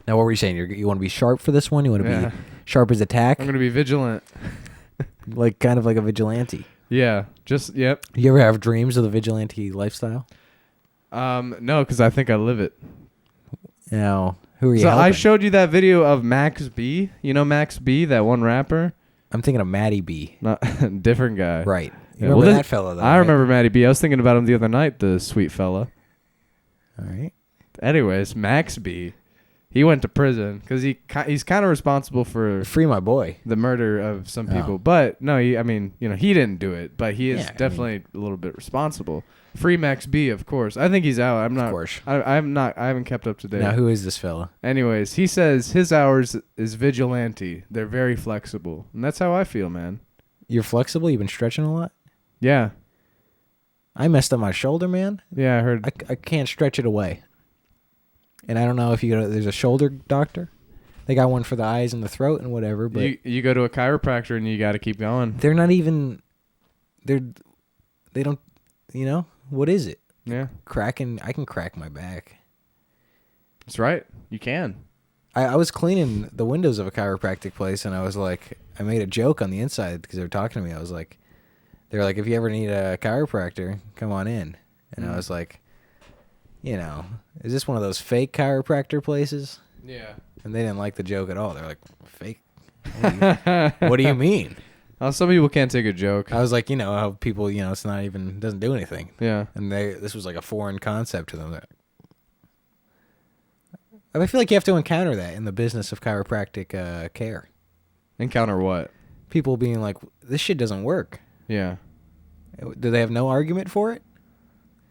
Now, what were you saying? You want to be sharp for this one? You want to be sharp as a tack? I'm going to be vigilant. Kind of like a vigilante. Yeah. Yep. You ever have dreams of the vigilante lifestyle? No, because I think I live it. Now, who are you So helping? I showed you that video of Max B. You know Max B, that one rapper? I'm thinking of Matty B. Not different guy. Right. You Yeah, remember that fella, though, I right? remember Matty B. I was thinking about him the other night, the sweet fella. All right. Anyways, Max B. He went to prison because he's kind of responsible for Free my boy. the murder of some people. Oh. But no, he didn't do it, but he is Yeah, definitely a little bit responsible. Free Max B, of course. I think he's out. I'm not. Of course. I haven't kept up to date. Now, who is this fella? Anyways, he says his hours is vigilante. They're very flexible, and that's how I feel, man. You're flexible? You've been stretching a lot? Yeah. I messed up my shoulder, man. Yeah, I heard. I can't stretch it away. And I don't know if there's a shoulder doctor. They got one for the eyes and the throat and whatever, but You go to a chiropractor and you got to keep going. they're not even, they don't, what is it? Yeah. I can crack my back. That's right. You can. I was cleaning the windows of a chiropractic place, and I was like, I made a joke on the inside because they were talking to me. I was like, they're like, if you ever need a chiropractor, come on in. And I was like, is this one of those fake chiropractor places? Yeah. And they didn't like the joke at all. They're like, fake? What do you mean? Some people can't take a joke. I was like, how people, it's not even, doesn't do anything. Yeah. And this was like a foreign concept to them. I feel like you have to encounter that in the business of chiropractic care. Encounter what? People being like, this shit doesn't work. Yeah. Do they have no argument for it?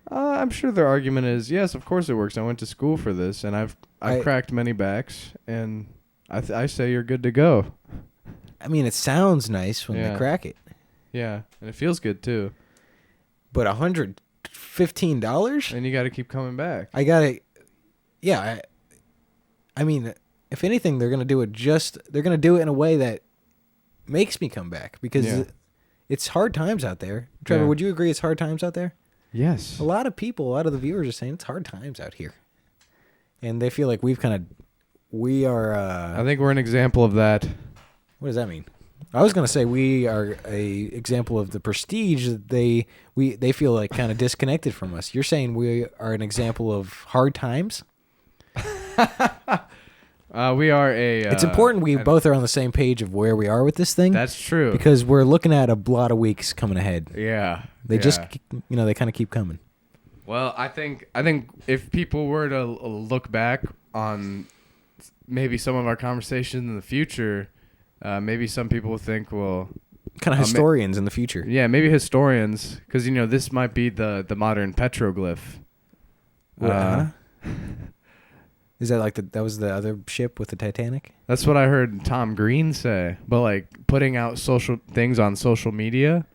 I'm sure their argument is, yes, of course it works. I went to school for this, and I've cracked many backs, and I say you're good to go. I mean, it sounds nice when they crack it. Yeah, and it feels good too. But $115? And you got to keep coming back. I got to, yeah. I mean, if anything, they're going to do it in a way that makes me come back because it's hard times out there. Trevor, would you agree it's hard times out there? Yes. A lot of the viewers are saying it's hard times out here. And they feel like we are... I think we're an example of that. What does that mean? I was going to say we are a example of the prestige that they feel like kind of disconnected from us. You're saying we are an example of hard times? We are a... it's important we both are on the same page of where we are with this thing. That's true. Because we're looking at a lot of weeks coming ahead. Yeah. They just, they kind of keep coming. Well, I think if people were to look back on maybe some of our conversations in the future, maybe some people will think, well... Kind of historians in the future. Yeah, maybe historians, because, this might be the modern petroglyph. Is that like that was the other ship with the Titanic? That's what I heard Tom Green say. But, like, putting out social things on social media...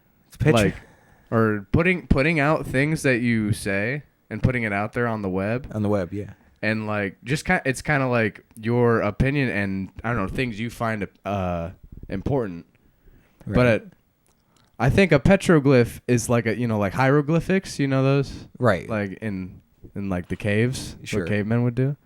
Or putting out things that you say and putting it out there on the web. On the web, yeah. And like it's kind of like your opinion and I don't know things you find important. Right. But I think a petroglyph is like like hieroglyphics. You know those? Right. Like in like the caves, sure. what cavemen would do.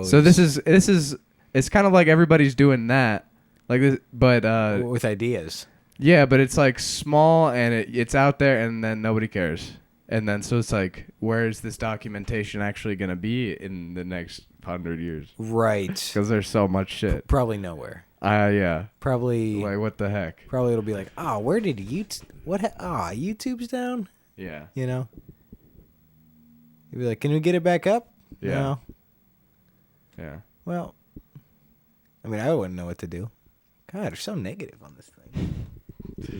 So this is it's kind of like everybody's doing that, like this, but with ideas. Yeah, but it's like small and it's out there and then nobody cares. And then so it's like, where is this documentation actually going to be in the next 100 years? Right. Because there's so much shit. Probably nowhere. Yeah. Probably. Like, what the heck? Probably it'll be like, where did YouTube's down? Yeah. You'd be like, can we get it back up? Yeah. No. Yeah. Well, I mean, I wouldn't know what to do. God, they're so negative on this thing.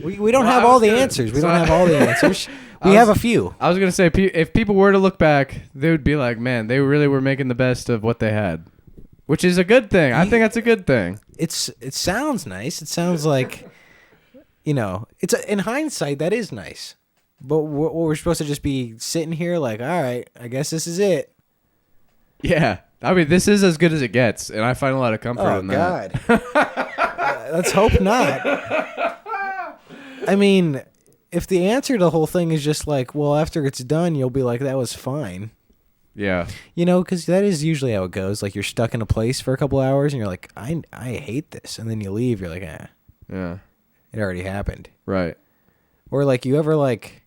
We don't have all the answers. We don't have all the answers. We have a few. I was going to say, if people were to look back, they would be like, man, they really were making the best of what they had. Which is a good thing. I think that's a good thing. It sounds nice. It sounds like, it's in hindsight, that is nice. But we're supposed to just be sitting here like, all right, I guess this is it. Yeah. I mean, this is as good as it gets, and I find a lot of comfort in that. Oh, God. Let's hope not. I mean, if the answer to the whole thing is just like, well, after it's done, you'll be like, that was fine. Yeah. You know, because that is usually how it goes. Like, you're stuck in a place for a couple hours, and you're like, I hate this. And then you leave, you're like, Yeah. it already happened. Right. Or, like, you ever, like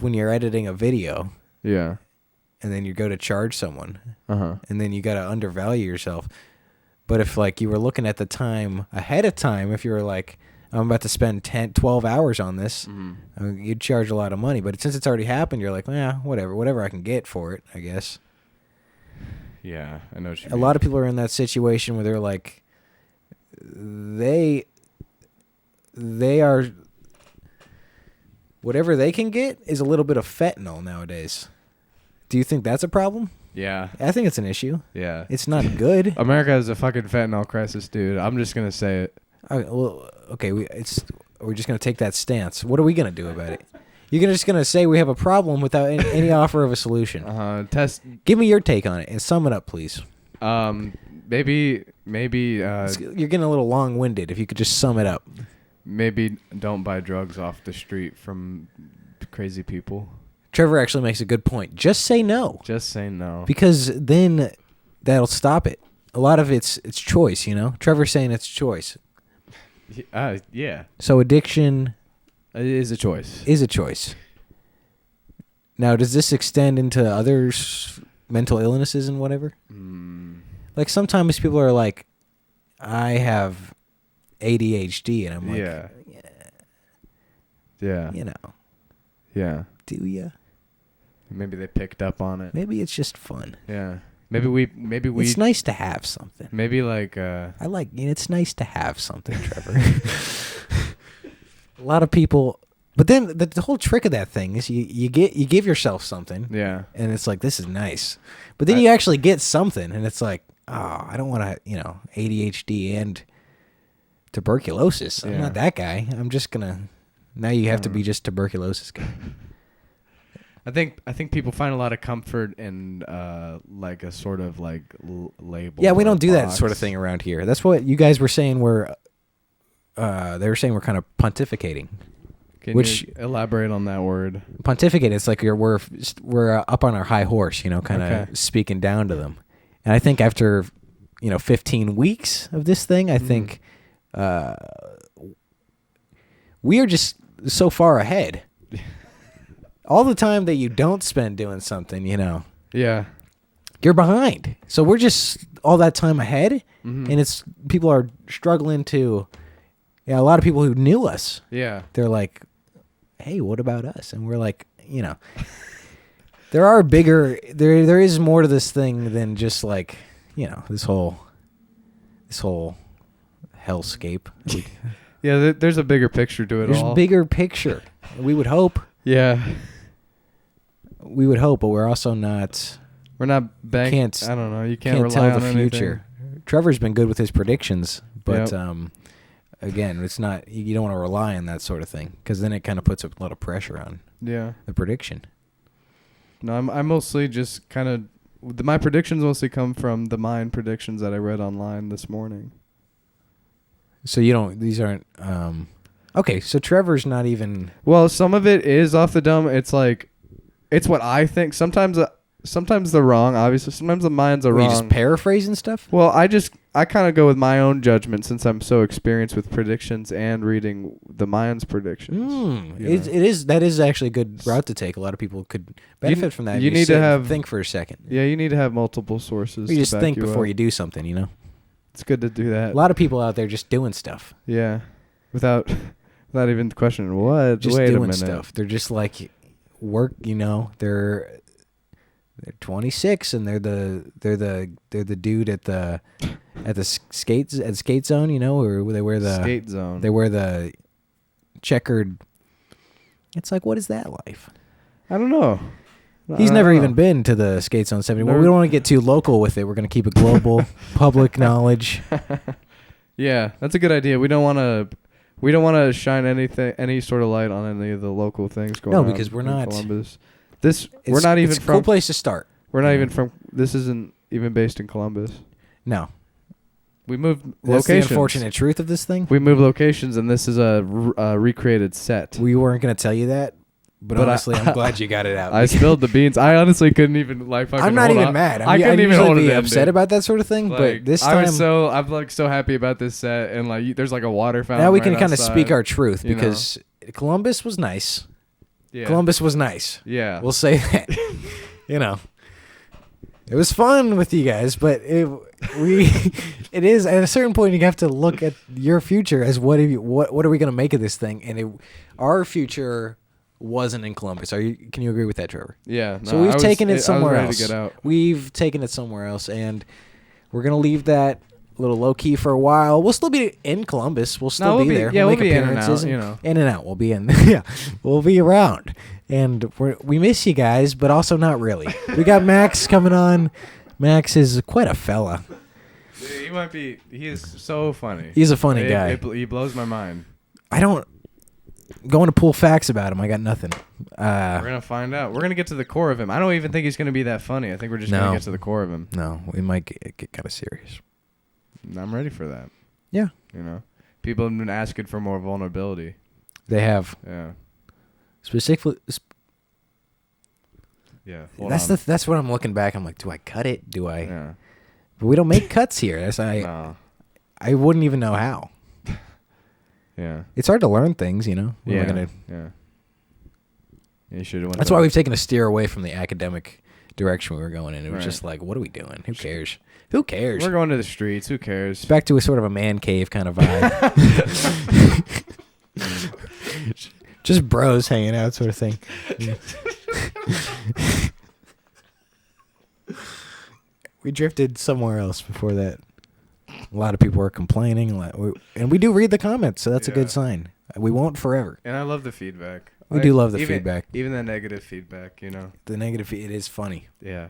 when you're editing a video, Yeah. and then you go to charge someone, Uh-huh. and then you got to undervalue yourself. But if, like, you were looking at the time ahead of time, if you were like, I'm about to spend 10, 12 hours on this, you'd charge a lot of money. But since it's already happened, you're like, whatever I can get for it, I guess. Yeah, I know what you A mean. lot of people are in that situation where they're like, they are, whatever they can get is a little bit of fentanyl nowadays. Do you think that's a problem? Yeah. I think it's an issue. Yeah. It's not good. America has a fucking fentanyl crisis, dude. I'm just going to say it. Okay, we're just gonna take that stance. What are we gonna do about it? You're just gonna say we have a problem without any offer of a solution. Give me your take on it and sum it up, please. Maybe. You're getting a little long-winded. If you could just sum it up. Maybe don't buy drugs off the street from crazy people. Trevor actually makes a good point. Just say no. Just say no. Because then that'll stop it. A lot of it's choice, you know. Trevor's saying it's choice. Yeah. So addiction is a choice. Is a choice. Now, does this extend into other mental illnesses and whatever? Like, sometimes people are like, I have ADHD, and I'm like, yeah. You know. Yeah. Do ya? Maybe they picked up on it. Maybe it's just fun. Yeah. Maybe we. It's nice to have something. Maybe like. It's nice to have something, Trevor. A lot of people, but then the whole trick of that thing is you give yourself something. Yeah. And it's like, this is nice, but then you actually get something, and it's like, oh, I don't want to, ADHD and tuberculosis. I'm not that guy. I'm just gonna. Now you have to be just tuberculosis guy. I think people find a lot of comfort in like a sort of like label. Yeah, we don't do that sort of thing around here. That's what you guys were saying. They were saying we're kind of pontificating. Can you elaborate on that word? Pontificate. It's like we're up on our high horse, kind of speaking down to them. And I think after 15 weeks of this thing, I think we are just so far ahead. All the time that you don't spend doing something, Yeah. you're behind. So we're just all that time ahead, and people are struggling to. Yeah, a lot of people who knew us. Yeah. They're like, "Hey, what about us?" And we're like, there are bigger. There is more to this thing than just like, this whole hellscape. Yeah, there's a bigger picture to it. There's a bigger picture. We would hope. Yeah. We would hope, but we're also not. We're not banking. I don't know. You can't rely tell on the future. Anything. Trevor's been good with his predictions, but again, it's not. You don't want to rely on that sort of thing because then it kind of puts a lot of pressure on. Yeah. The prediction. No, I'm mostly just kind of. My predictions mostly come from the mind predictions that I read online this morning. So you don't. These aren't. Okay, so Trevor's not even. Well, some of it is off the dome. It's like. It's what I think. Sometimes they're wrong, obviously. Sometimes the minds are wrong. You just paraphrasing stuff? Well, I kind of go with my own judgment since I'm so experienced with predictions and reading the mind's predictions. That is actually a good route to take. A lot of people could benefit from that. You need to think for a second. Yeah, you need to have multiple sources. You just think before you do something, It's good to do that. A lot of people out there just doing stuff. Yeah. Without even questioning what. Just Wait doing a minute. stuff. They're just like work, they're 26 and they're the dude at the skate zone, or they wear the skate zone. They wear the checkered. It's like, what is that life? I don't know. He's never even been to the skate zone 71. We don't want to get too local with it. We're going to keep it global, public knowledge. Yeah, that's a good idea. We don't want to shine any sort of light on any of the local things going on. No, because we're not. Columbus. We're not even from. It's a cool place to start. We're not even from. This isn't even based in Columbus. No. We moved locations. That's the unfortunate truth of this thing. We moved locations, and this is a recreated set. We weren't going to tell you that, But honestly, I'm glad you got it out. I spilled the beans. I honestly couldn't even like fucking. I'm not hold even on. mad. I couldn't even hold it in, upset dude. about that sort of thing. Like, but this time, I'm like so happy about this set, and like there's like a water fountain. now we right can kind of outside, speak our truth you because Columbus was nice. Yeah. Columbus was nice. Yeah. We'll say that. It was fun with you guys, but it is at a certain point you have to look at your future as what are we going to make of this thing? And our future wasn't in Columbus. Can you agree with that, Trevor? Yeah. No, So we've taken it somewhere ready else. To get out. We've taken it somewhere else, and we're going to leave that a little low key for a while. We'll still be in Columbus. We'll still be there. Yeah, we'll make be in and appearances out. You know, in and out. We'll be in. Yeah, we'll be around, and we miss you guys, but also not really. We got Max coming on. Max is quite a fella. Dude, he is so funny. He's a funny guy. He blows my mind. I don't going to pull facts about him. I got nothing. We're gonna find out. We're gonna get to the core of him. I don't even think he's gonna be that funny. I think we're just gonna get to the core of him. No, we might get kind of serious. I'm ready for that. Yeah. People have been asking for more vulnerability. They have. Yeah. Specifically. Yeah. That's what I'm looking back. I'm like, do I cut it? Do I? Yeah. But we don't make cuts here. No. I wouldn't even know how. Yeah. It's hard to learn things, What am I gonna? Yeah. You should have. That's why we've taken a steer away from the academic direction we were going in. It was just like, what are we doing? Who cares? Who cares? We're going to the streets. Who cares? It's back to a sort of a man cave kind of vibe. Just bros hanging out sort of thing. We drifted somewhere else before that. A lot of people were complaining. And we do read the comments, so that's a good sign. We won't forever. And I love the feedback. We do love the feedback. Even the negative feedback, The negative, it is funny. Yeah.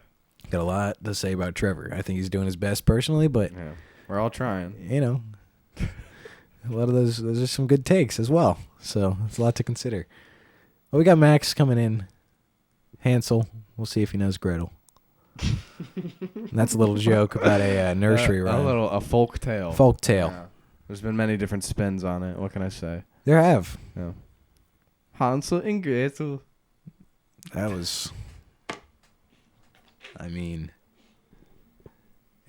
Got a lot to say about Trevor. I think he's doing his best personally, but we're all trying. A lot of those are some good takes as well. So it's a lot to consider. Well, we got Max coming in. Hansel. We'll see if he knows Gretel. And that's a little joke about a nursery rhyme. A folk tale. Folk tale. Yeah. There's been many different spins on it. What can I say? There have. Yeah. Hansel and Gretel. That was...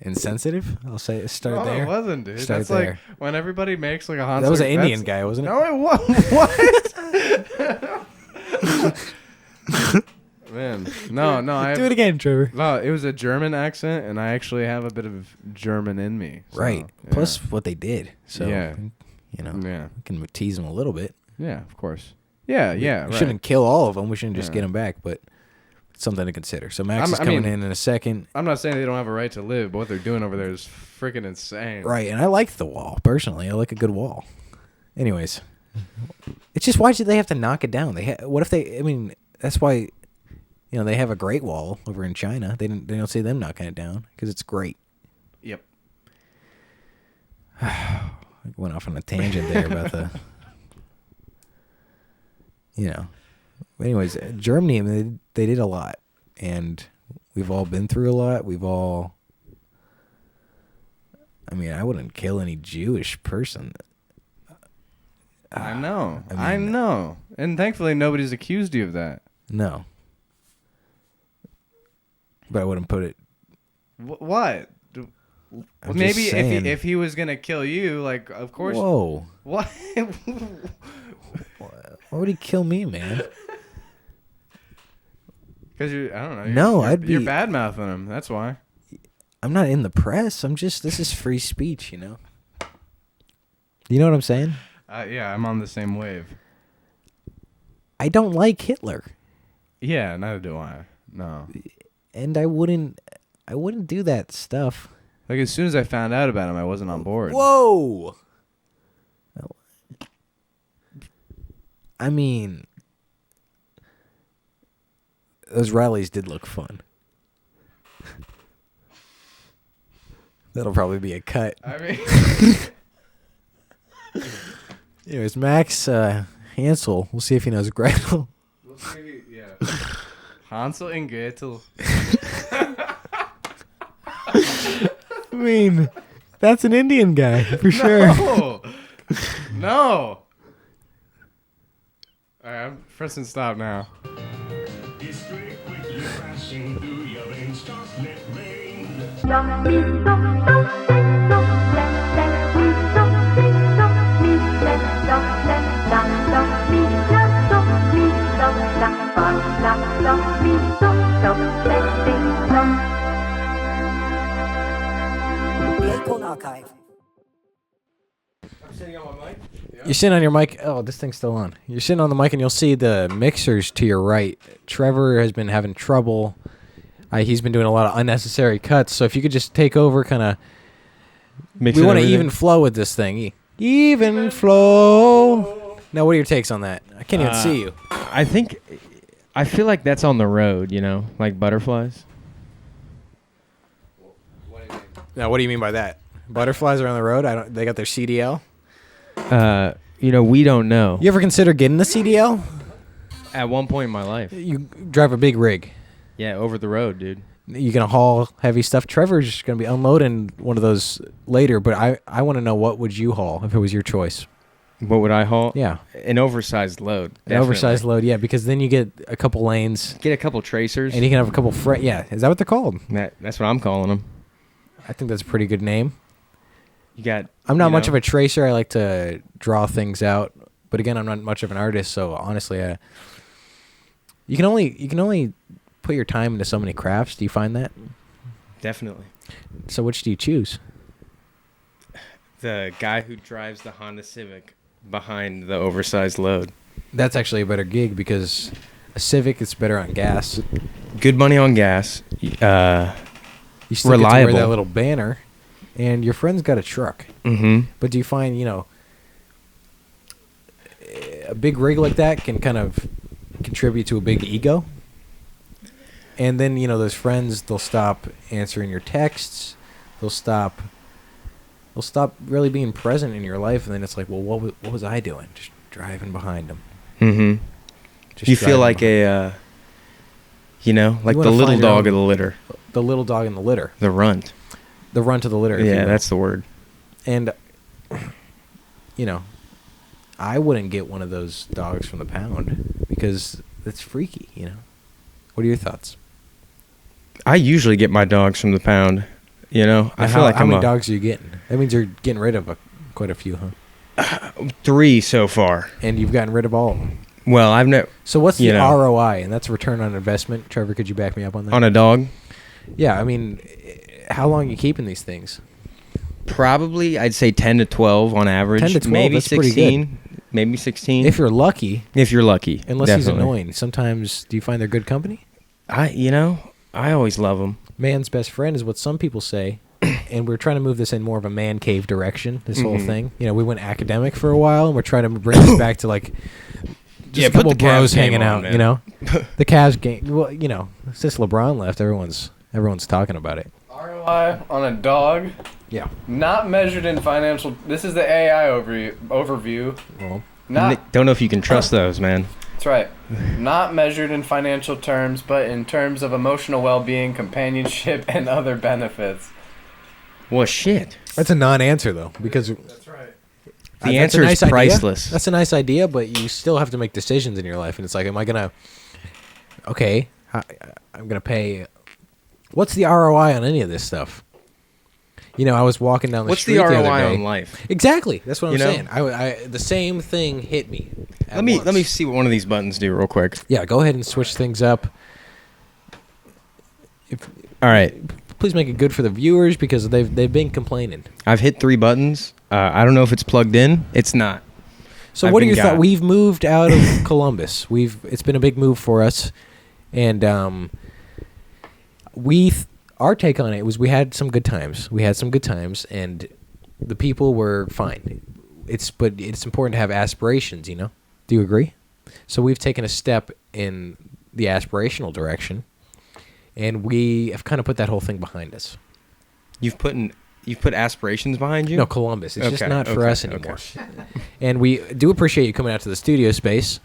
insensitive? I'll say start there. No, it wasn't, dude. Start That's there. like when everybody makes like a Hansel. That was an Indian guy, wasn't it? No, it wasn't. What? Man, no. Do it again, Trevor. No, it was a German accent, and I actually have a bit of German in me. So, Right. yeah. Plus what they did. So, Yeah. we can tease them a little bit. Yeah, of course. Yeah. We Right. shouldn't kill all of them. We shouldn't just get them back, but it's something to consider. So Max is coming in a second. I'm not saying they don't have a right to live, but what they're doing over there is freaking insane. Right, and I like the wall, personally. I like a good wall. Anyways, it's just, why should they have to knock it down? What if they, that's why, they have a great wall over in China. They don't see them knocking it down because it's great. Yep. I went off on a tangent there about the, Anyways, Germany, they did a lot, and we've all been through a lot. I wouldn't kill any Jewish person. I know. And thankfully, nobody's accused you of that. No. But I wouldn't put it... What? I'm Maybe just saying. if he was going to kill you, like, of course... Whoa. What? Why would he kill me, man? Because I don't know. You're bad-mouthing him. That's why. I'm not in the press. This is free speech, You know what I'm saying? Yeah, I'm on the same wave. I don't like Hitler. Yeah, neither do I. No. And I wouldn't do that stuff. Like, as soon as I found out about him, I wasn't on board. Whoa! Those rallies did look fun. That'll probably be a cut. Anyways, Max Hansel. We'll see if he knows Gretel. We'll see, yeah. Hansel and Gretel. That's an Indian guy for sure. No. All right, I'm Press stop now. The Acorn Archive. You're sitting on your mic. Oh, this thing's still on. You're sitting on the mic, and you'll see the mixers to your right. Trevor has been having trouble. He's been doing a lot of unnecessary cuts. So if you could just take over, kind of. We want to even flow with this thing. Even flow. Now, what are your takes on that? I can't even see you. I feel like that's on the road, like butterflies. Now, what do you mean by that? Butterflies are on the road? They got their CDL? We don't know. You ever consider getting the CDL? At one point in my life. You drive a big rig. Yeah, over the road, dude. You gonna haul heavy stuff? Trevor's gonna be unloading one of those later, but I want to know, what would you haul if it was your choice? What would I haul? Yeah. An oversized load. An oversized load, yeah, because then you get a couple lanes. Get a couple tracers. And you can have a couple yeah, is that what they're called? That's what I'm calling them. I think that's a pretty good name. I'm not much of a tracer. I like to draw things out, but again, I'm not much of an artist, so honestly, you can only put your time into so many crafts. Do you find that? Definitely. So which do you choose? The guy who drives the Honda Civic behind the oversized load. That's actually a better gig, because a Civic is better on gas. Good money on gas. You still reliable. get to wear that little banner, and your friend's got a truck. Mm-hmm. But do you find, a big rig like that can kind of contribute to a big ego? And then, those friends, they'll stop answering your texts. They'll stop really being present in your life. And then it's like, well, what was I doing? Just driving behind them. Mm-hmm. You feel like like the little dog of the litter. The little dog in the litter. The runt. The runt of the litter. Yeah, that's the word. And, I wouldn't get one of those dogs from the pound, because it's freaky, What are your thoughts? I usually get my dogs from the pound, I feel like how many dogs are you getting? That means you're getting rid of quite a few, huh? 3 so far. And you've gotten rid of all of them. Well, I've never. So what's the ROI? And that's return on investment. Trevor, could you back me up on that? On a dog? Yeah, I mean, how long are you keeping these things? Probably, I'd say 10 to 12 on average. 10 to 12, maybe that's 16. pretty good. Maybe 16. If you're lucky. If you're lucky. Unless definitely. he's annoying. Sometimes, do you find they're good company? I always love them. Man's best friend is what some people say. And we're trying to move this in more of a man cave direction, this whole thing. We went academic for a while, and we're trying to bring this back to, like, just a couple put the bros Cavs game hanging on, out, man. The Cavs game. Well, since LeBron left, everyone's talking about it. ROI on a dog. Yeah. Not measured in financial. This is the AI overview. Well, Don't know if you can trust those, man. That's right. Not measured in financial terms, but in terms of emotional well-being, companionship, and other benefits. Well, shit. that's a non-answer, though, because That's right. The that's a answer nice is priceless. Idea. That's a nice idea, but you still have to make decisions in your life, and it's like, am I gonna? Okay, I'm gonna pay. What's the ROI on any of this stuff? I was walking down the What's street the the other ROI day. on life? Exactly. That's what I'm You know? saying. I the same thing hit me. Let me see what one of these buttons do real quick. Yeah, go ahead and switch things up. All right. Please make it good for the viewers, because they've been complaining. I've hit 3 buttons. I don't know if it's plugged in. It's not. So I've what are been your thoughts? got. We've moved out of Columbus. It's been a big move for us, and our take on it was we had some good times. And the people were fine. But it's important to have aspirations. Do you agree? So we've taken a step in the aspirational direction, and we have kind of put that whole thing behind us. You've put aspirations behind you? No, Columbus. It's just Okay, not for okay, us anymore. And we do appreciate you coming out to the studio space.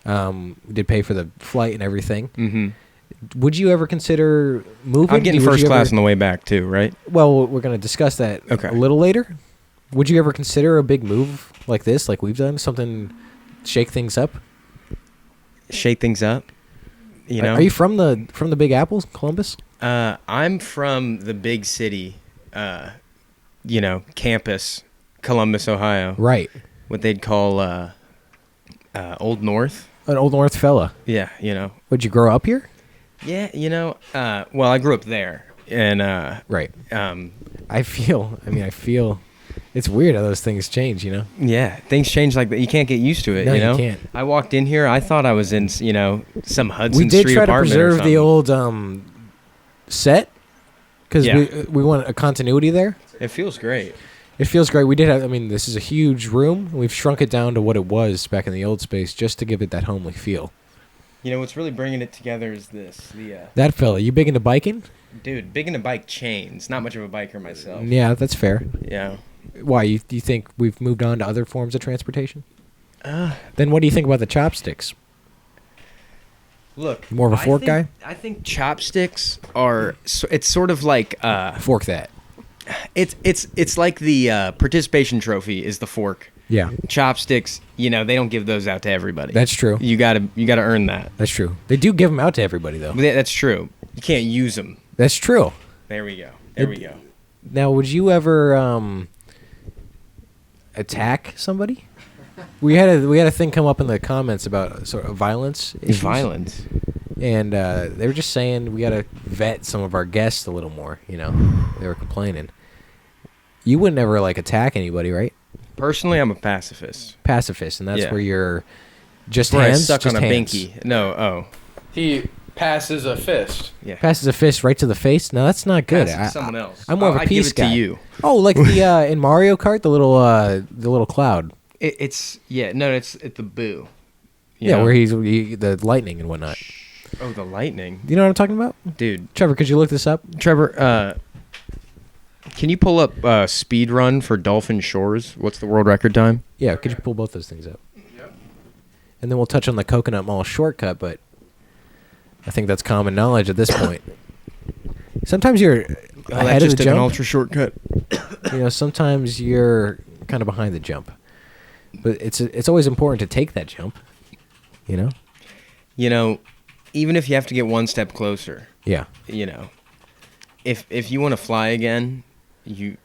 We did pay for the flight and everything. Mm-hmm. Would you ever consider moving? I'm getting first class on the way back, too, right? Well, we're going to discuss that a little later. Would you ever consider a big move like this, like we've done? Something, shake things up? shake things up. You know. Are you from the Big Apple, Columbus? I'm from the big city, campus, Columbus, Ohio. Right. What they'd call Old North. An Old North fella. Yeah, Would you grow up here? Yeah, well, I grew up there, and right. I feel it's weird how those things change, Yeah, things change like that. You can't get used to it, No, you know? you can't. I walked in here, I thought I was in, some Hudson We did Street try to apartment or preserve the something. old set because Yeah. we want a continuity there. It feels great. It feels great. We did have, this is a huge room. We've shrunk it down to what it was back in the old space just to give it that homely feel. What's really bringing it together is this. That fella, you big into biking? Dude, big into bike chains. Not much of a biker myself. Yeah, that's fair. Yeah. Why? Do you think we've moved on to other forms of transportation? Then what do you think about the chopsticks? Look, More of a fork guy? I think chopsticks are. It's sort of like. Fork that. It's like the participation trophy is the fork. Yeah. Chopsticks, they don't give those out to everybody. That's true. You gotta earn that. That's true. They do give them out to everybody, though. That's true. You can't use them. That's true. There we go. There we go. Now, would you ever attack somebody? We had a thing come up in the comments about sort of violence issues. Violence. And they were just saying we got to vet some of our guests a little more, They were complaining. You wouldn't ever, attack anybody, right? Personally, I'm a pacifist. Pacifist, and that's Yeah. where you're just Where hands, I suck just on a hands. binky. No, He passes a fist. Yeah. Passes a fist right to the face? No, that's not good. Pass it to someone else. I'm more of a I'd peace give it guy. to you. Oh, like the in Mario Kart, the little cloud. It's the boo. Where he's the lightning and whatnot. Oh, the lightning. You know what I'm talking about? Dude. Trevor, could you look this up? Trevor, can you pull up speed run for Dolphin Shores? What's the world record time? Yeah, could you pull both those things up? Yep. And then we'll touch on the Coconut Mall shortcut, but I think that's common knowledge at this point. Sometimes you're ahead of the an jump. ultra shortcut. Sometimes you're kind of behind the jump. But it's always important to take that jump, even if you have to get one step closer. Yeah. If you want to fly again, you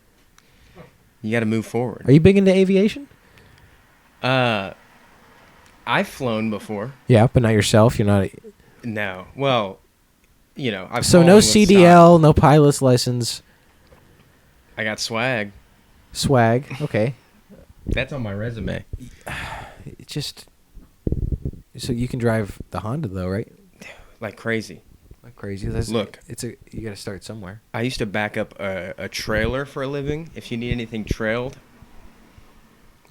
got to move forward. Are you big into aviation? I've flown before. Yeah, but not yourself. You're not. No. Well, I've So flown no with CDL, no pilot's license. I got swag. Swag. Okay. That's on my resume. It just so you can drive the Honda though, right? Like crazy. Like crazy. Look, you got to start somewhere. I used to back up a trailer for a living. If you need anything trailed,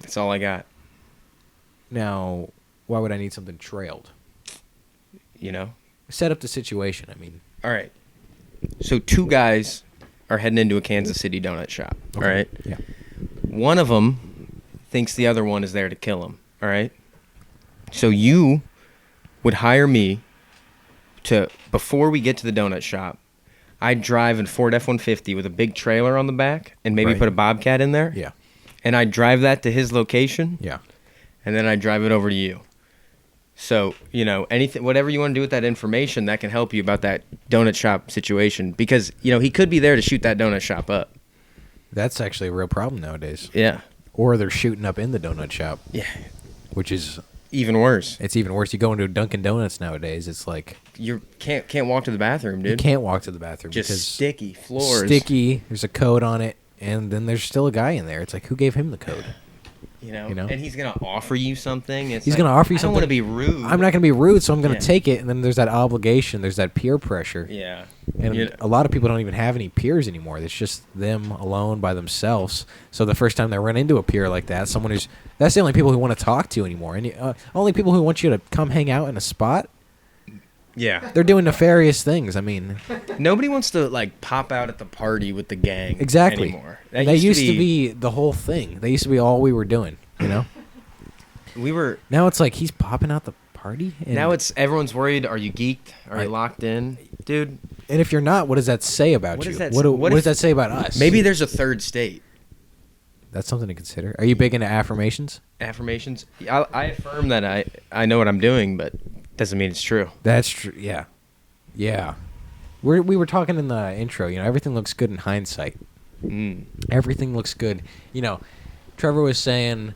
that's all I got. Now, why would I need something trailed? Set up the situation. All right. So 2 guys are heading into a Kansas City donut shop. Okay. All right. Yeah. One of them thinks the other one is there to kill him. All right. So you would hire me to, before we get to the donut shop, I'd drive a Ford F-150 with a big trailer on the back and maybe Right. put a Bobcat in there. Yeah. And I'd drive that to his location. Yeah. And then I'd drive it over to you. So, anything, whatever you want to do with that information, that can help you about that donut shop situation. Because, he could be there to shoot that donut shop up. That's actually a real problem nowadays. Yeah. Or they're shooting up in the donut shop. Yeah. Which is Even worse. It's even worse. You go into a Dunkin' Donuts nowadays, it's like You can't walk to the bathroom, dude. you can't walk to the bathroom Just because sticky floors. sticky. There's a code on it, and then there's still a guy in there. It's like, who gave him the code? You know? You know? And he's gonna offer you something. It's He's like, gonna offer you I don't something. want to be rude. I'm not gonna be rude, so I'm gonna Yeah. take it. And then there's that obligation. There's that peer pressure. Yeah. And You- a lot of people don't even have any peers anymore. It's just them alone by themselves. So the first time they run into a peer like that, that's the only people who want to talk to anymore. And only people who want you to come hang out in a spot, Yeah. they're doing nefarious things. I mean, Nobody wants to like pop out at the party with the gang. exactly. Anymore. That used to be the whole thing. They used to be all we were doing, you know? We were. Now it's like he's popping out the party. And, Now it's everyone's worried. Are you geeked? Are I- you locked in, dude? and if you're not, what does that say about What you? does that- what what does if- that say about us? Maybe there's a third state. That's something to consider. Are you big into affirmations? Affirmations. I affirm that I know what I'm doing, but doesn't mean it's true. That's true. Yeah. Yeah. We were talking in the intro, everything looks good in hindsight. Everything looks good. Trevor was saying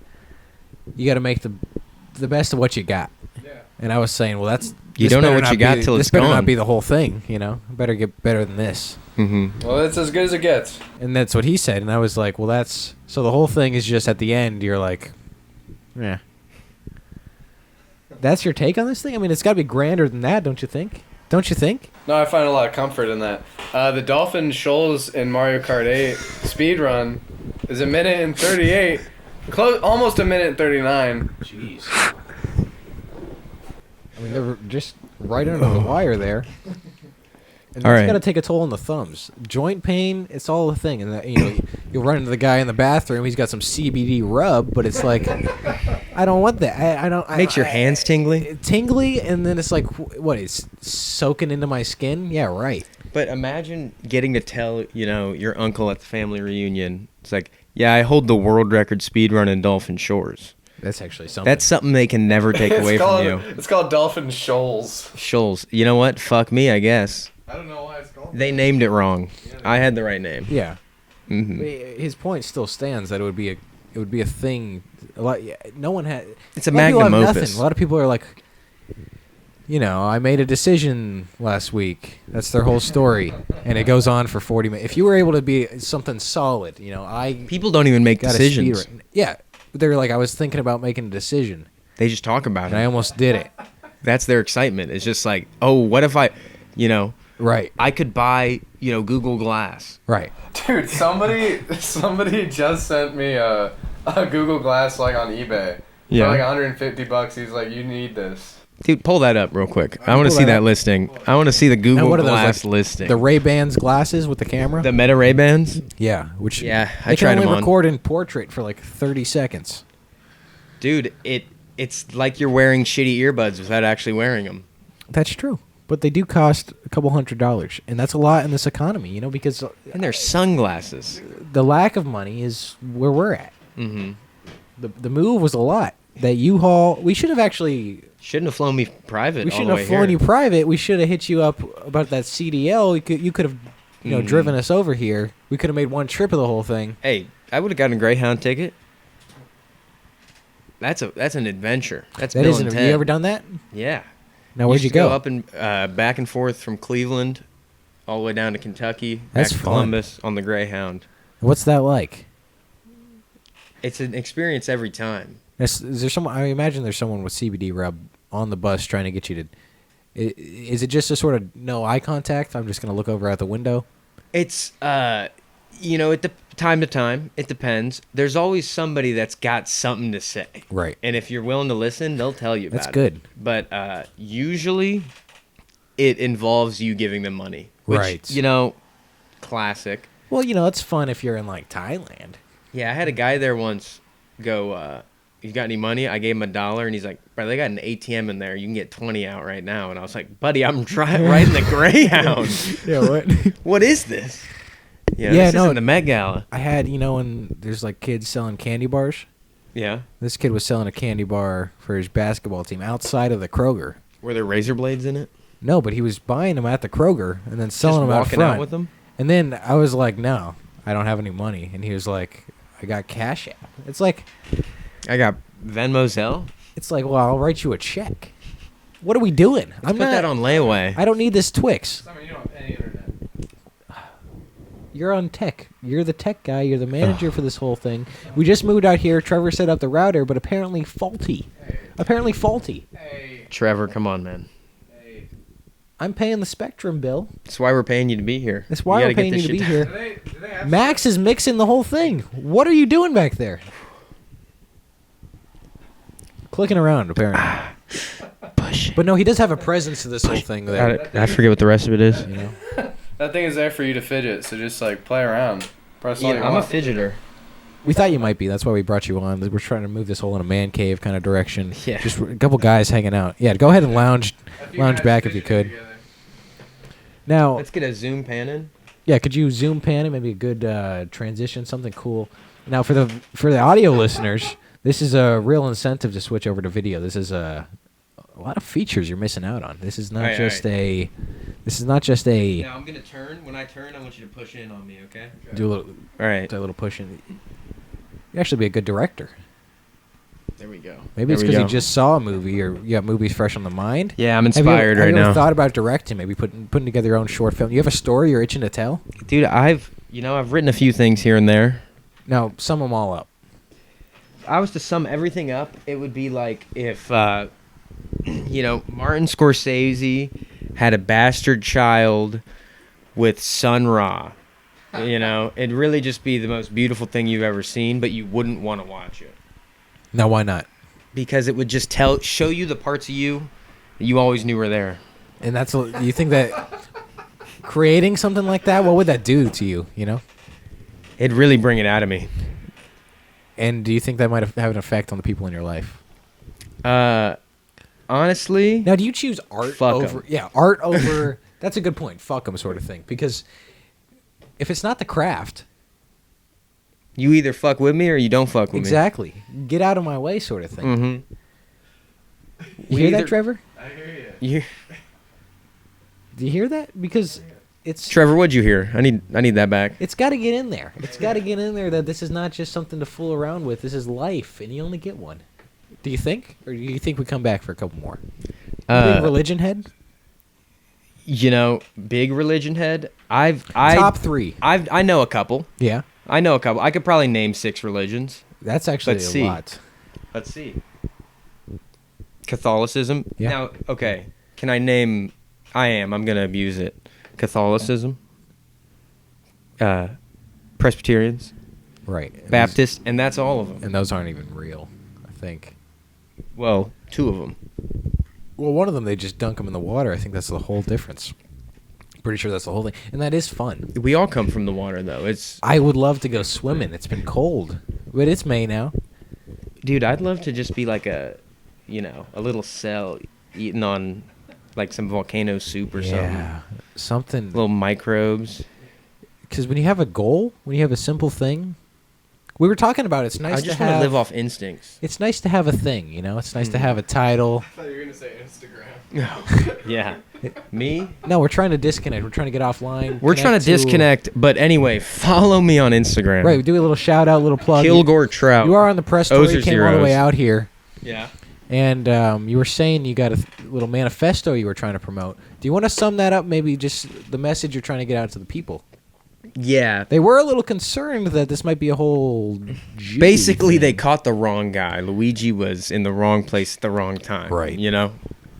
you got to make the best of what you got. Yeah. And I was saying, well, you don't know what you got till it's gone. This better not be the whole thing, Better get better than this. Mm-hmm. Well, it's as good as it gets. And that's what he said, and I was like, well, so the whole thing is just at the end, you're like, yeah. That's your take on this thing? I mean, it's got to be grander than that, don't you think? Don't you think? No, I find a lot of comfort in that. The Dolphin Shoals in Mario Kart 8 speed run is 1:38, almost 1:39. Jeez. I mean, they were just right under the wire there. And that's got to take a toll on the thumbs. Joint pain, it's all a thing. And you'll run into the guy in the bathroom. He's got some CBD rub, but it's like, I don't want that. I don't. Makes your hands tingly. Tingly, and then it's like, what? It's soaking into my skin. Yeah, right. But imagine getting to tell your uncle at the family reunion. It's like, yeah, I hold the world record speed run in Dolphin Shores. That's actually something. That's something they can never take away from you. It's called Dolphin Shoals. Shoals. You know what? Fuck me, I guess. I don't know why it's called. They named it wrong. I had the right name. Yeah. Mm-hmm. His point still stands that it would be a thing. A lot. Yeah, no one had. It's a magnum opus. A lot of people are like, I made a decision last week. That's their whole story, and it goes on for 40 minutes. If you were able to be something solid, people don't even make decisions. Yeah, they're like, I was thinking about making a decision. They just talk about and it. I almost did it. That's their excitement. It's just like, oh, what if I, Right. I could buy, Google Glass. Right. Dude, somebody just sent me a Google Glass on eBay. Yeah. For $150. He's like, you need this. Dude, pull that up real quick. I want to see that listing. I want to see the Google Glass listing. The Ray-Bans glasses with the camera? The Meta Ray-Bans? Yeah. I tried them on. They can only record in portrait for 30 seconds. Dude, it's like you're wearing shitty earbuds without actually wearing them. That's true. But they do cost a couple $100, and that's a lot in this economy, because... And they're sunglasses. The lack of money is where we're at. Mm-hmm. The move was a lot. That U-Haul... We should have actually... Shouldn't have flown me private. We shouldn't have flown you private. We should have hit you up about that CDL. You could have, driven us over here. We could have made one trip of the whole thing. Hey, I would have gotten a Greyhound ticket. That's an adventure. That is. Have you ever done that? Yeah. Now where'd you go? Up and back and forth from Cleveland, all the way down to Kentucky, That's back to fun. Columbus on the Greyhound. What's that like? It's an experience every time. Is there someone? I imagine there's someone with CBD rub on the bus trying to get you to. Is it just a sort of no eye contact? I'm just gonna look over out the window. It's time to time, it depends. There's always somebody that's got something to say. Right. And if you're willing to listen, they'll tell you about it. That's good. But usually it involves you giving them money. Which, right. Classic. Well, it's fun if you're in Thailand. Yeah, I had a guy there once go, you got any money? I gave him $1 and he's like, bro, they got an ATM in there. You can get 20 out right now. And I was like, buddy, I'm riding the Greyhound. Yeah, what? What is this? This isn't the Met Gala. I had, when there's kids selling candy bars. Yeah. This kid was selling a candy bar for his basketball team outside of the Kroger. Were there razor blades in it? No, but he was buying them at the Kroger and then selling them out front. Just walking out with them? And then I was like, no, I don't have any money. And he was like, I got Cash App. It's like... I got Venmo Zelle? It's like, well, I'll write you a check. What are we doing? Put that on layaway. I don't need this Twix. I mean, you don't have any internet. You're on tech. You're the tech guy. You're the manager for this whole thing. We just moved out here. Trevor set up the router, but apparently faulty. Hey. Trevor, come on, man. Hey. I'm paying the Spectrum bill. That's why we're paying you to be here. That's why we're paying you to be here. Do they have Max is mixing the whole thing. What are you doing back there? Clicking around, apparently. Push. But no, he does have a presence to this whole thing. I forget what the rest of it is. That thing is there for you to fidget, so just play around. Press all you I'm a want. fidgeter. We thought you might be. That's why we brought you on. We're trying to move this whole in a man cave kind of direction. Yeah. Just a couple guys hanging out. Yeah, go ahead and lounge back if you could. Together. Now, Let's get a zoom pan in. yeah, could you zoom pan it? Maybe a good transition, something cool. Now, for the audio listeners, this is a real incentive to switch over to video. This is a lot of features you're missing out on. This is not Alright, just alright. a. This is not just a. Now I'm gonna turn. When I turn, I want you to push in on me, okay? Do a little. All right. Do a little push in. You actually be a good director. There we go. Maybe it's because you just saw a movie or you got movies fresh on the mind. Yeah, I'm Have you ever- inspired have right you ever now. thought about directing? Maybe putting together your own short film. You have a story you're itching to tell. Dude, I've written a few things here and there. Now sum them all up. If I was to sum everything up, it would be like if Martin Scorsese had a bastard child with Sun Ra. It'd really just be the most beautiful thing you've ever seen, but you wouldn't want to watch it. Now why not? Because it would just show you the parts of you that you always knew were there. And that's you think that creating something like that, what would that do to you? You know. It'd really bring it out of me. And do you think that might have an effect on the people in your life? Honestly, Now, do you choose art Fuck 'em. over? Yeah, art over. That's a good point. Fuck them, sort of thing. Because if it's not the craft, you either fuck with me or you don't fuck with exactly, get out of my way, sort of thing. me. Mm-hmm. You hear that, Trevor? I hear you. You, Do you hear that? Because it's Trevor, what'd you hear? I need that back. it's got to get in there. It's got to get in there that this is not just something to fool around with. This is life, and you only get one. Do you think, or do you think we come back for a couple more? Big religion head. Big religion head. Top 3. I know a couple. Yeah, I know a couple. I could probably name 6 religions. that's actually Let's a see. lot. Let's see. Catholicism. Yeah. Now, okay. Can I name? I'm gonna abuse it. Catholicism. Presbyterians. Right. And Baptist, and that's all of them. and those aren't even real, I think. Well, 2 of them. Well, one of them, they just dunk them in the water. I think that's the whole difference. Pretty sure that's the whole thing. And that is fun. We all come from the water, though. It's I would love to go swimming. It's been cold. But it's May now. dude. I'd love to just be like a little cell eating on like some volcano soup or Yeah. Something. little microbes. Because when you have a goal, when you have a simple thing, we were talking about it's nice I to just want have. to live off instincts. It's nice to have a thing, you know? It's nice to have a title. I thought you were gonna say Instagram. Yeah. Me? No, we're trying to disconnect. We're trying to get offline. We're trying to disconnect, but anyway, follow me on Instagram. Right, we do a little shout out, little plug. Kilgore Trout. You are on the press tour. O's You are came all the way zeros. out here. Yeah. And you were saying you got a little manifesto you were trying to promote. Do you want to sum that up? Maybe just the message you're trying to get out to the people. Yeah. They were a little concerned that this might be a whole. Jew Basically, they thing. caught the wrong guy. Luigi was in the wrong place at the wrong time. Right. You know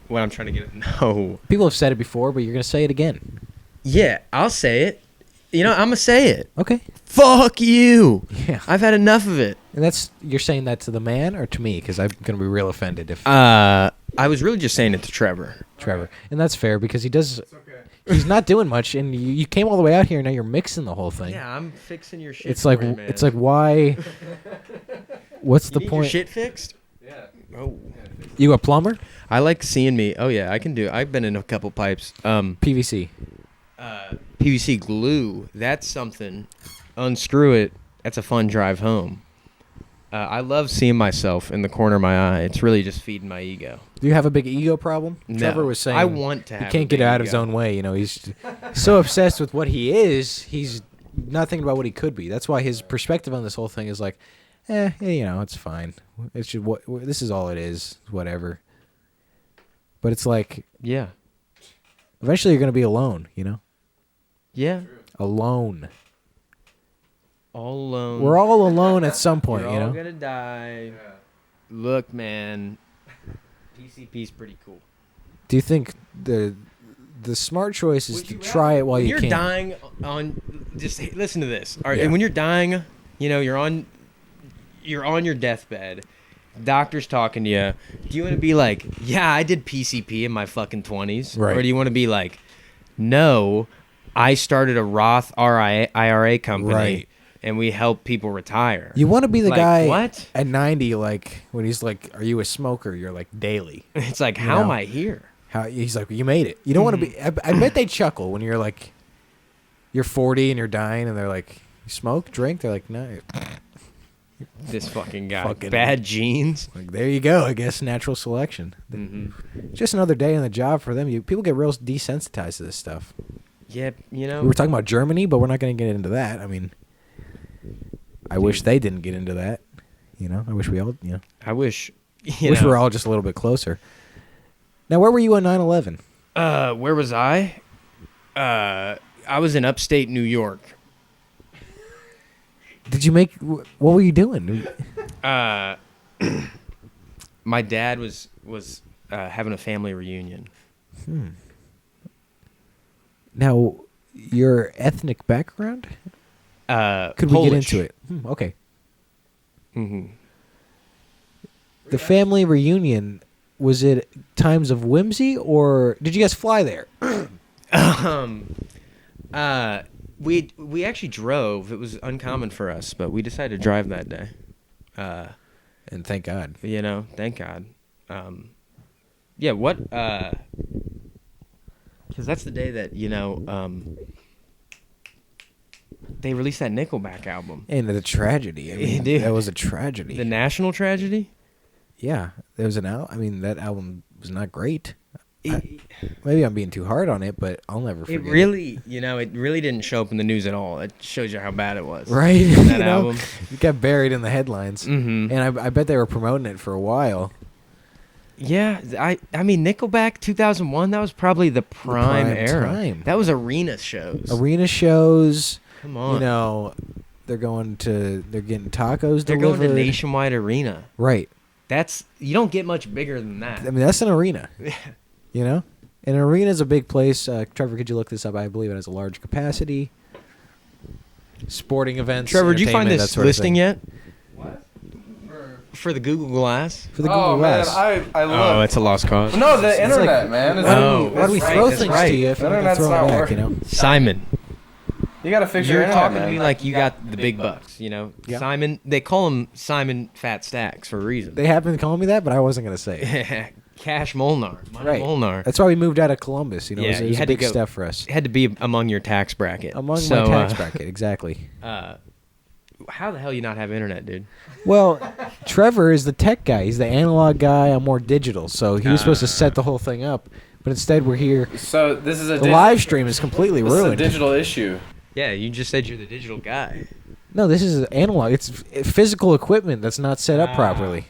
what I'm trying to get at? No. People have said it before, but you're gonna say it again. Yeah, I'll say it. I'm going to say it. Okay. Fuck you. Yeah. I've had enough of it. And you're saying that to the man or to me? Because I'm gonna be real offended if I was really just saying it to Trevor. Trevor. And that's fair because he does. It's okay. He's not doing much, and you came all the way out here, and now you're mixing the whole thing. Yeah, I'm fixing your shit. It's like for you, man. why? What's You the need your point? shit fixed? Yeah. Oh. You a plumber? I like seeing me. Oh yeah, I can do. I've been in a couple pipes. PVC. PVC glue. That's something. Unscrew it. That's a fun drive home. I love seeing myself in the corner of my eye. It's really just feeding my ego. Do you have a big ego problem? No. Trevor was saying I want to he have. can't a get big out of his ego. own way. You know, he's so obsessed with what he is. He's not thinking about what he could be. That's why his perspective on this whole thing is like, it's fine. It's just this is all it is. Whatever. But it's like Yeah. eventually you're gonna be alone. You know, Yeah. alone. All alone. We're all alone at some point. We're You all know. gonna die. Yeah. Look, man. PCP's pretty cool. Do you think the smart choice is Would to you try it while when you you're can? dying on, just listen to this. All right, Yeah. and when you're dying, you're on your deathbed. Doctor's talking to you. Do you want to be like, yeah, I did PCP in my fucking 20s, Right. or do you want to be like, no, I started a Roth IRA company, Right. and we help people retire. You want to be the Like, guy what? at 90, like when he's like, "Are you a smoker?" You're like, "Daily." It's like, You how know? am I here? How he's like, "You made it." You don't want to be. I bet they chuckle when you're like, you're 40 and you're dying, and they're like, "You smoke, drink?" They're like, "No." This fucking guy. Fucking- Bad genes. Like, there you go. I guess natural selection. Just another day on the job for them. People get real desensitized to this stuff. Yeah, you know. We were talking about Germany, but we're not going to get into that. I mean, I wish they didn't get into that. You know, I wish we all, I wish. wish we were all just a little bit closer. Now, where were you on 9/11? Where was I? I was in upstate New York. Did you make? What were you doing? My dad was having a family reunion. Now, your ethnic background? Could we Polish. get into it? Okay. Mm-hmm. The family reunion, was it times of whimsy, or did you guys fly there? We actually drove. It was uncommon for us, but we decided to drive that day. And thank God. You know, thank God. Yeah, what? Because that's the day that, they released that Nickelback album. And the tragedy. I mean, Dude. that was a tragedy. The national tragedy? Yeah, there was an album. I mean, that album was not great. Maybe I'm being too hard on it, but I'll never forget It really, it really didn't show up in the news at all. It shows you how bad it was. Right? That album. It got buried in the headlines. Mm-hmm. And I bet they were promoting it for a while. Yeah, I mean, Nickelback 2001, that was probably the prime era. time. That was arena shows. Arena shows, Come on. they're getting tacos They're delivered. going to Nationwide Arena. Right. You don't get much bigger than that. I mean, that's an arena. And an arena is a big place. Trevor, could you look this up? I believe it has a large capacity. Sporting events. Trevor, did you find entertainment, this that sort of listing thing. yet? What? For the Google Glass? For the Google Glass. Man, I looked. Oh, it's a lost cause. No, the internet, like- man. It's Why do we that's throw right, that's things right. to you if The you can internet's throw not them back, working. Simon, You gotta fix you're your internet, talking man. to me like you got the big bucks, Yeah. Simon, they call him Simon Fat Stacks for a reason. They happen to call me that, but I wasn't going to say it. Cash Molnar. Money Right. Molnar. That's why we moved out of Columbus. It Yeah, was you a had to big go- step for us. It had to be among your tax bracket. Among So, my tax bracket, exactly. How the hell you not have internet, dude? Well, Trevor is the tech guy. He's the analog guy. I'm more digital. So he was supposed to set the whole thing up, but instead we're here. So this is a The live stream is completely This is a ruined. digital issue. Yeah, you just said you're the digital guy. No, this is analog. It's physical equipment that's not set up properly.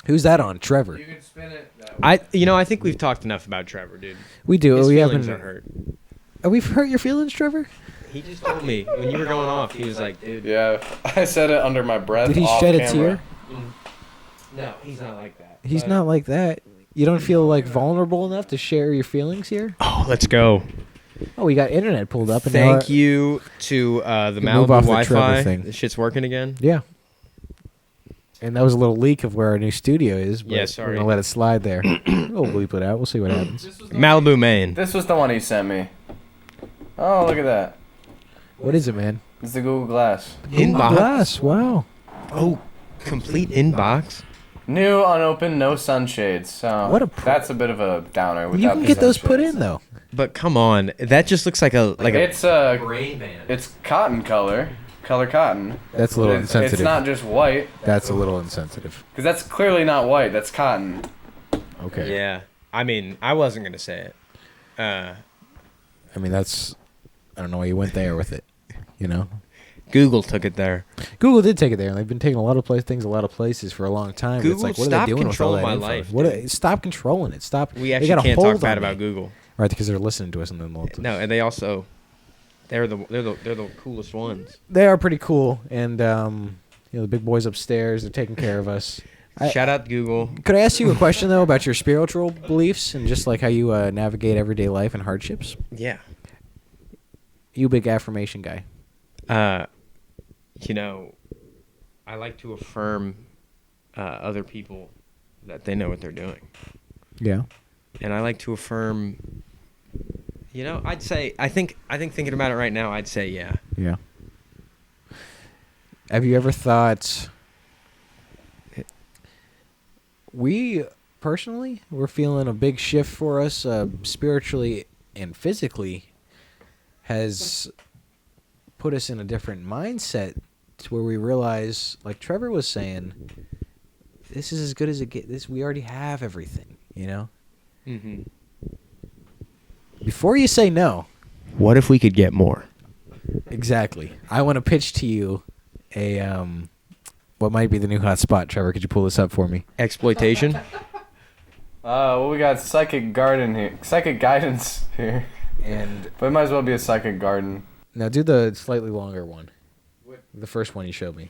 Who's that on? Trevor. You can spin it that way. I think we've talked enough about Trevor, dude. We do. His We feelings haven't. are hurt. We've hurt your feelings, Trevor? He just told me when you were going off. He was like, "Dude, Yeah, I said it under my breath. Did he off shed a camera. tear? no, he's not like that." He's But- not like that. You don't feel like vulnerable enough to share your feelings here? Oh, let's go. Oh, we got internet pulled up. And Thank you to the can move Malibu off the Trevor Wi-Fi. thing. The shit's working again. Yeah. And that was a little leak of where our new studio is. But Yeah, We're sorry. gonna let it slide there. We'll bleep it out. We'll see what happens. Malibu, Maine. This was the one he sent me. Oh, look at that. What is it, man? It's the Google Glass. Inbox. Glass. Wow. Oh, complete inbox. New, unopened, no sunshades. So What a that's a bit of a downer. You Without can the get those put sunshades. in though. But come on, that just looks like a It's brain band. it's cotton color cotton. That's a little It's insensitive. not just white, That's a little insensitive. because that's clearly not white. That's cotton. Okay. Yeah, I mean, I wasn't gonna say it. I mean, that's. I don't know why you went there with it. You know. Google took it there. Google did take it there, and they've been taking a lot of things a lot of places for a long time. But Google, it's like, what are stop they doing with all controlling that my info? life, What? dude. Stop controlling it. Stop. We they actually got a can't hold talk bad on about me. Google. Right, because they're listening to us, and then No, and they also, they're the coolest ones. they are pretty cool, and the big boys upstairs, they're taking care of us. Shout out Google. Could I ask you a question though about your spiritual beliefs and just like how you navigate everyday life and hardships? Yeah. You a big affirmation guy. I like to affirm other people that they know what they're doing. Yeah. And I like to affirm, I'd say, I think thinking about it right now, I'd say, yeah. Yeah. Have you ever thought? We personally, we're feeling a big shift for us spiritually and physically. Has put us in a different mindset to where we realize, like Trevor was saying, this is as good as it gets. This we already have everything, you know. Mm-hmm. Before you say no, What if we could get more? exactly. I want to pitch to you a what might be the new hot spot. Trevor, could you pull this up for me? Exploitation? Well, we got psychic guidance here, And but it might as well be a psychic garden. now do the slightly longer one. The first one you showed me.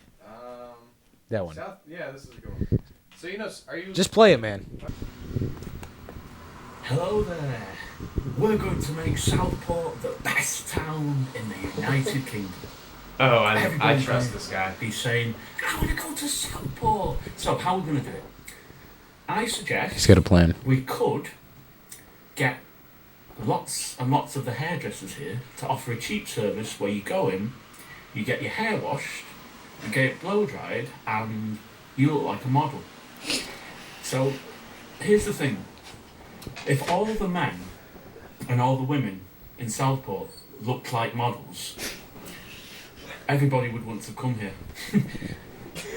That one. Yeah, this is a good one. So are you? Just play it, man. Hello there. We're going to make Southport the best town in the United Kingdom. Oh, I Everybody's trust gonna this guy. Be saying, I want to go to Southport. So how are we going to do it? I suggest He's got a plan. we could get lots and lots of the hairdressers here to offer a cheap service where you go in, you get your hair washed, you get it blow dried, and you look like a model. So here's the thing. If all the men and all the women in Southport looked like models, everybody would want to come here.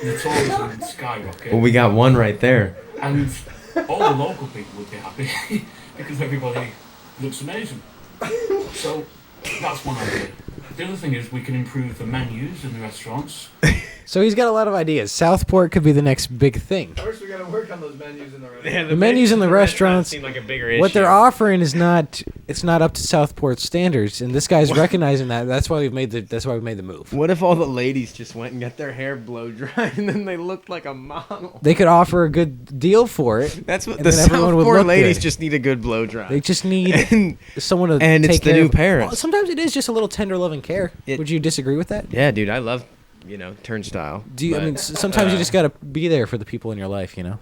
The tourism would skyrocket. Well, we got one right there. And all the local people would be happy because everybody looks amazing. So that's one idea. The other thing is we can improve the menus in the restaurants. So he's got a lot of ideas. Southport could be the next big thing. First, we gotta work on those menus in the restaurant. Yeah, The menus in the restaurants seem like a bigger issue. What they're offering is not up to Southport standards, and this guy's recognizing that. That's why we've made the move. What if all the ladies just went and got their hair blow dried and then they looked like a model? They could offer a good deal for it. That's what And the then everyone would Southport look ladies good. just need, a good blow dry. They just need And- someone to and it's take the care new of. parents. Well, sometimes it is just a little tender loving care. Would you disagree with that? Yeah, dude, I love, turnstile. Do you? I but, mean, sometimes you just gotta be there for the people in your life. You know.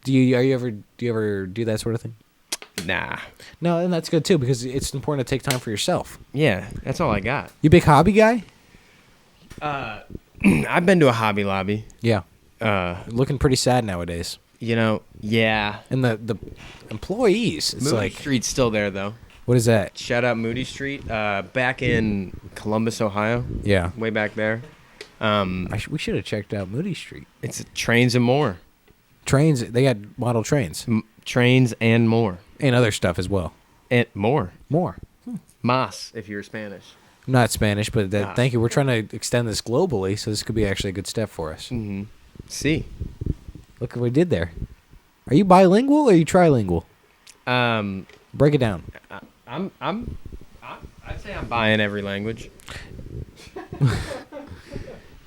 Do you ever do that sort of thing? Nah. No, and that's good too because it's important to take time for yourself. Yeah, that's all I got. You a big hobby guy? I've been to a Hobby Lobby. Yeah. Looking pretty sad nowadays. Yeah. And the employees, it's Moody like, Street's still there, though. what is that? Shout out Moody Street. Back in Columbus, Ohio. Yeah. Way back there. We should have checked out Moody Street. It's trains and more. Trains, they got model trains Trains and more. and other stuff as well. And more. More. Mas, if you're Spanish. I'm not Spanish, but Ah. thank you. We're trying to extend this globally, so this could be actually a good step for us. Mm-hmm. See. Look what we did there. Are you bilingual or are you trilingual? Break it down. I'd say I'm buying every language.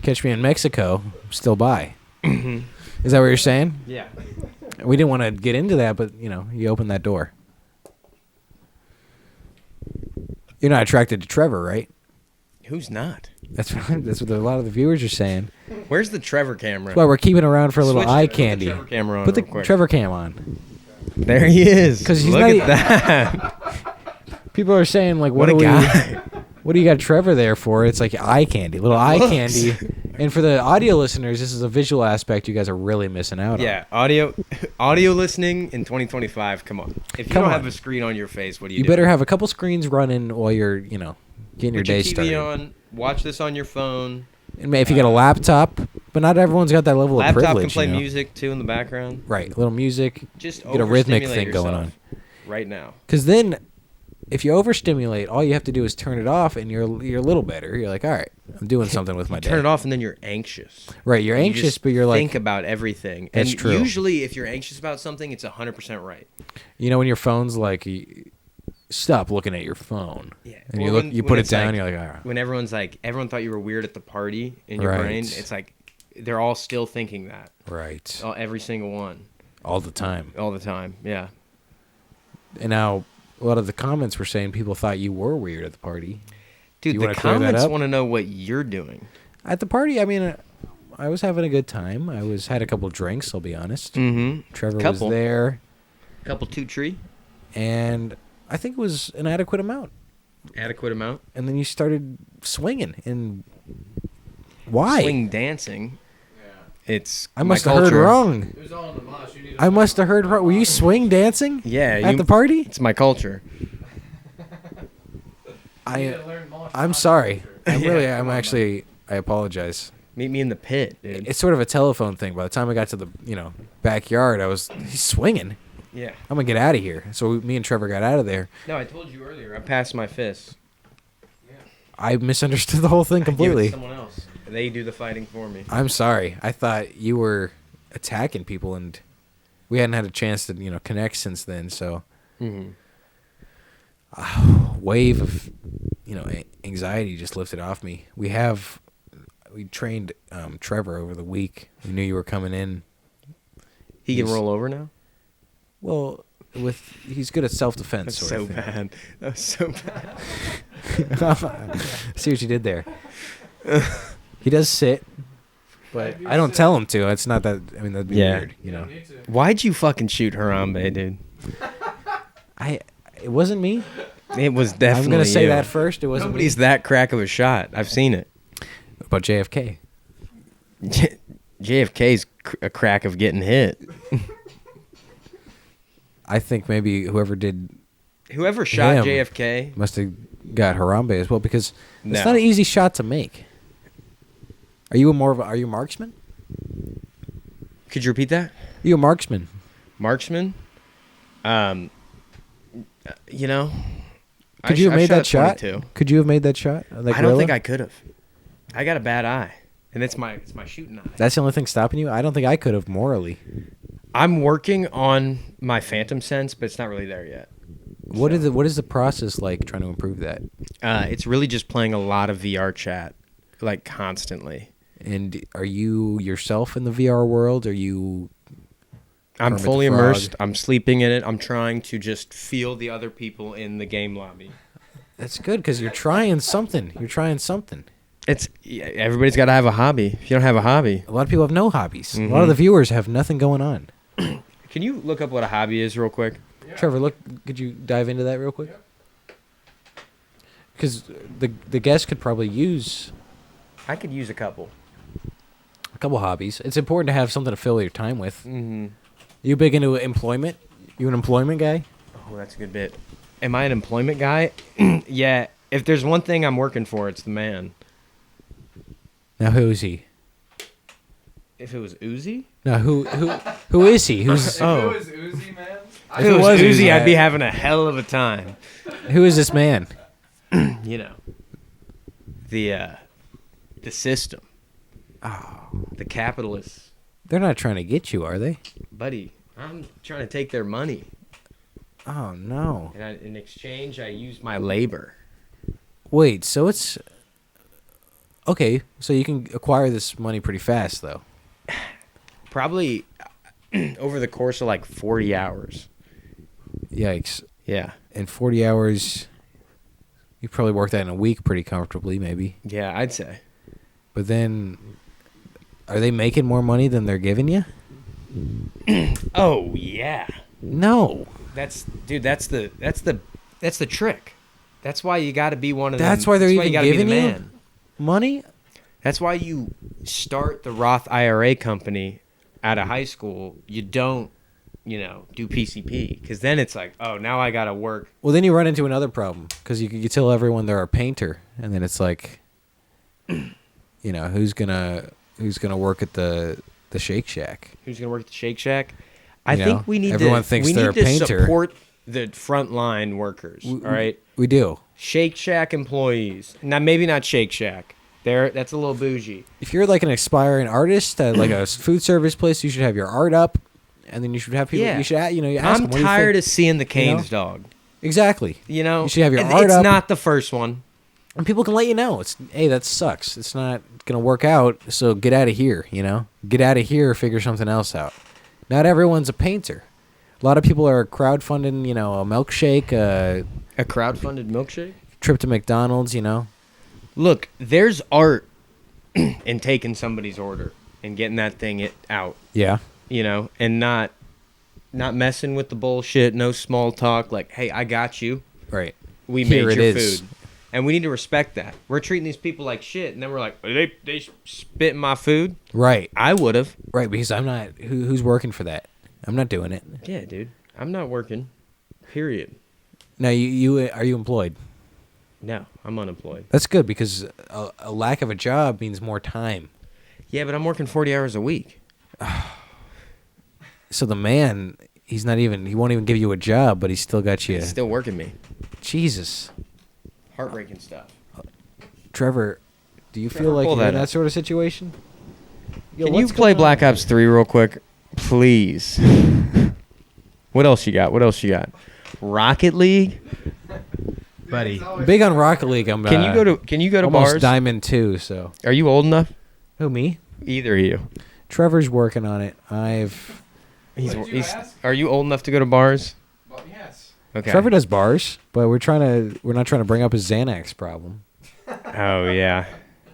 Catch me in Mexico, still bi. Is that what you're saying? Yeah. We didn't want to get into that, but you opened that door. You're not attracted to Trevor, right? Who's not? That's what a lot of the viewers are saying. Where's the Trevor camera? That's why we're keeping around for a little Switch eye the candy. Trevor camera on Put the real quick. Trevor cam on. There he is. 'Cause he's Look not at that. People are saying like, What a guy. What do you got Trevor there for? It's like eye candy, little eye Looks. candy. And for the audio listeners, this is a visual aspect you guys are really missing out on. Yeah, audio listening in 2025. Come on. If you Come don't on. have a screen on your face, what do you You do? better have a couple screens running while you're, getting your Put day your TV started. on. Watch this on your phone. And if you get a laptop, but not everyone's got that level of Laptop privilege. can play you know? music too in the background. Right, little music. Just Get a rhythmic overstimulate thing going yourself on. right now. Because then, if you overstimulate, all you have to do is turn it off, and you're a little better. You're like, all right, I'm doing something with my day. Turn it off, and then you're anxious. Right, you're You anxious, just but you're like, think about everything. That's and true. Usually, if you're anxious about something, it's 100% right. when your phone's like, stop looking at your phone. Yeah. And Or you when put it it's down, like- you're like, all right. When everyone thought you were weird at the party in your Right. brain, it's like they're all still thinking that. Right. Every single one. All the time. All the time. Yeah. And now, a lot of the comments were saying people thought you were weird at the party. Dude, you the wanna clear that comments up? want to know what you're doing. At the party, I mean, I was having a good time. Had a couple drinks, I'll be honest. Mm-hmm. Trevor was Couple. there, Couple two tree. and I think it was an adequate amount. Adequate amount. And then you started swinging, and why? Swing dancing. It's I my must have heard culture. wrong. It was all in the mosh. You need I must have heard wrong. Were you swing dancing Yeah. at the party? It's my culture. I'm sorry. I'm Yeah, actually. I apologize. Meet me in the pit, dude. It's sort of a telephone thing. By the time I got to the backyard, he's swinging. Yeah. I'm gonna get out of here. So me and Trevor got out of there. No, I told you earlier. I passed my fists. I misunderstood the whole thing I give it completely. to someone else. They do the fighting for me. I'm sorry. I thought you were attacking people, and we hadn't had a chance to connect since then. So Mm-hmm. wave of anxiety just lifted off me. We trained Trevor over the week. We knew you were coming in. He can He's- roll over now? Well, he's good at self-defense. That's sort so of thing. bad. That was so bad. See what you did there. He does sit, but I don't tell him to. It's not that. I mean, that'd be Yeah. weird. Why'd you fucking shoot Harambe, dude? It wasn't me. It was definitely I'm gonna say you. that first. It wasn't Nobody's me. that crack of a shot. I've seen it. About JFK. JFK's a crack of getting hit. I think maybe whoever shot Him. JFK. must have got Harambe as well, because No. it's not an easy shot to make. Are you are you a marksman? Could you repeat that? You a marksman? Marksman? Could you I have made that shot? 22. Could you have made that shot? Like I don't think Gorilla? I could have. I got a bad eye, and it's my shooting eye. That's the only thing stopping you. I don't think I could have morally. I'm working on my phantom sense, but it's not really there yet. What is the process like trying to improve that? It's really just playing a lot of VR chat, like constantly. And are you yourself in the VR world? Are you? I'm Kermit the fully Frog? immersed. I'm sleeping in it. I'm trying to just feel the other people in the game lobby. That's good because you're trying something. Everybody's got to have a hobby. If you don't have a hobby, A lot of people have no hobbies. A lot Mhm. of the viewers have nothing going on. can you look up what a hobby is real quick? Trevor, could you dive into that real quick? Because the guest could probably use I could use a couple. a couple hobbies. It's important to have something to fill your time with. Mm-hmm. You big into employment? You an employment guy? Oh, that's a good bit. Am I an employment guy? Yeah. If there's one thing I'm working for, it's the man. Now who is he? If it was Uzi? Now who is he? Who's If it was Uzi, man. If it was Uzi, I'd be having a hell of a time. who is this man? You know, the system, the capitalists, They're not trying to get you, are they? buddy. I'm trying to take their money, Oh no! and in exchange, I use my labor. Wait, so it's okay. So you can acquire this money pretty fast, though. Probably over the course of like 40 hours. Yikes! Yeah. In 40 hours, you probably work that in a week pretty comfortably, maybe. Yeah, I'd say. But then, are they making more money than they're giving you? Oh yeah. No. That's the trick. That's why you got to be one of them. That's why they're even gotta be the giving you man. money? That's why you start the Roth IRA company out of high school. You don't, do PCP, because then it's like, oh, now I got to work. Well, then you run into another problem because you tell everyone they're a painter, and then it's like, who's gonna work at the Shake Shack? Who's gonna work at the Shake Shack? I You think know, we need everyone to. thinks we they're need a to painter. support the frontline workers. All right, We do. Shake Shack employees. Now, maybe not Shake Shack. That's a little bougie. If you're like an aspiring artist at like a food service place, you should have your art up, and then you should have people. Yeah. You should, you ask I'm them, what do you tired think? of seeing the Canes know? dog. Exactly. You should have your and art it's up. not the first one. And people can let you know. Hey, that sucks. It's not gonna work out. So get out of here. Get out of here. Figure something else out. Not everyone's a painter. A lot of people are crowdfunding. A milkshake, a A crowdfunded milkshake. trip to McDonald's. Look, there's art in taking somebody's order and getting that thing out. Yeah. And not messing with the bullshit. No small talk. Like, hey, I got you. Right. We Here made it your is. food. And we need to respect that. We're treating these people like shit, and then we're like, they spit in my food. Right. I would have. Right. Because I'm not. Who's working for that? I'm not doing it. Yeah, dude. I'm not working. Period. Now, you are you employed? No, I'm unemployed. That's good because a lack of a job means more time. Yeah, but I'm working 40 hours a week. So the man, he won't even give you a job, but he's still got you. He's still working me. Jesus. Heartbreaking stuff. Trevor, do you feel like pull you're in that that up. sort of situation? Yo, Can you what's play going Black on? Ops 3 real quick? Please. What else you got? Rocket League? Buddy. Big on Rocket League. I'm Can you go to almost bars? Diamond 2, so. Are you old enough? Who, me? Either of you. Trevor's working on it. Are you old enough to go to bars? Well, yes. Okay. Trevor does bars, but we're not trying to bring up his Xanax problem. Oh yeah.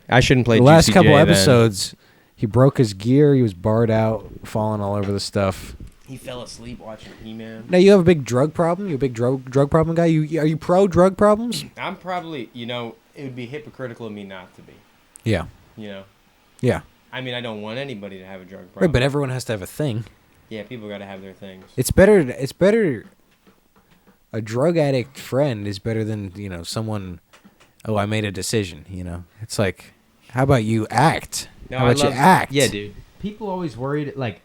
I shouldn't play The last Juicy couple J, then. episodes, he broke his gear. He was barred out, falling all over the stuff. He fell asleep watching He-Man. Now you have a big drug problem. You a big drug problem guy. Are you pro drug problems? I'm probably, it would be hypocritical of me not to be. Yeah. Yeah. I mean, I don't want anybody to have a drug problem. Right, but everyone has to have a thing. Yeah, people got to have their things. It's better. A drug addict friend is better than someone. Oh, I made a decision. It's like, how about you act? How about you act? Yeah, dude. People always worried, like,